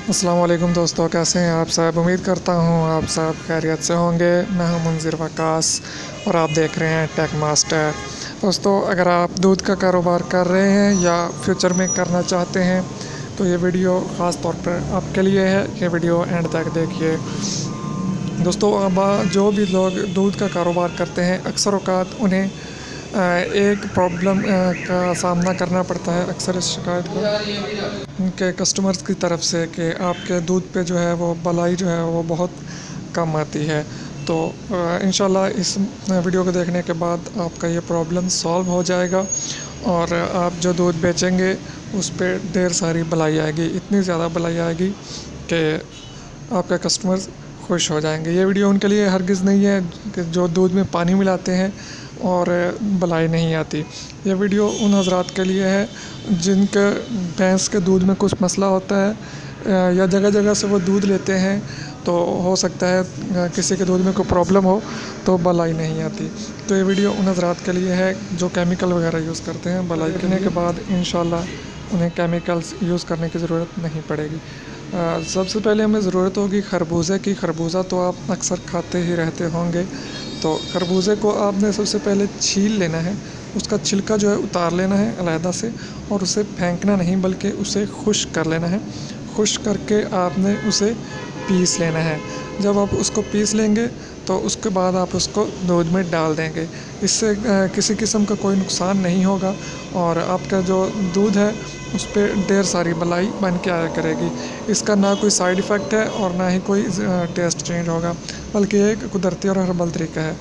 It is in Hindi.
अस्सलाम वालेकुम दोस्तों, कैसे हैं आप सब। उम्मीद करता हूँ आप सब खैरियत से होंगे। मैं हूँ मुंज़िर वकास और आप देख रहे हैं टेक मास्टर। दोस्तों, अगर आप दूध का कारोबार कर रहे हैं या फ्यूचर में करना चाहते हैं तो ये वीडियो ख़ास तौर पर आपके लिए है। ये वीडियो एंड तक देखिए। दोस्तों, अब जो भी लोग दूध का कारोबार करते हैं अक्सर औक़ात उन्हें एक प्रॉब्लम का सामना करना पड़ता है। अक्सर इस शिकायत को उनके कस्टमर्स की तरफ से कि आपके दूध पे जो है वो मलाई जो है वो बहुत कम आती है। तो इंशाल्लाह इस वीडियो को देखने के बाद आपका ये प्रॉब्लम सॉल्व हो जाएगा और आप जो दूध बेचेंगे उस पे ढेर सारी मलाई आएगी, इतनी ज़्यादा मलाई आएगी कि आपके कस्टमर्स खुश हो जाएंगे। ये वीडियो उनके लिए हरगिज़ नहीं है कि जो दूध में पानी मिलाते हैं और मलाई नहीं आती। ये वीडियो उन हज़रात के लिए है जिनके भैंस के दूध में कुछ मसला होता है या जगह जगह से वो दूध लेते हैं तो हो सकता है किसी के दूध में कोई प्रॉब्लम हो तो मलाई नहीं आती। तो ये वीडियो उन हज़रात के लिए है जो केमिकल वगैरह यूज़ करते हैं। मलाई करने के बाद इंशाल्लाह उन्हें केमिकल्स यूज़ करने की ज़रूरत नहीं पड़ेगी। सबसे पहले हमें ज़रूरत होगी खरबूजे की। खरबूजा तो आप अक्सर खाते ही रहते होंगे। तो खरबूजे को आपने सबसे पहले छील लेना है, उसका छिलका जो है उतार लेना है अलहदा से और उसे फेंकना नहीं बल्कि उसे खुश्क कर लेना है। खुश्क करके आपने उसे पीस लेना है। जब आप उसको पीस लेंगे तो उसके बाद आप उसको दूध में डाल देंगे। इससे किसी किस्म का कोई नुकसान नहीं होगा और आपका जो दूध है उस पर ढेर सारी मलाई बन के आया करेगी। इसका ना कोई साइड इफ़ेक्ट है और ना ही कोई टेस्ट चेंज होगा, बल्कि एक कुदरती और हर्बल तरीका है।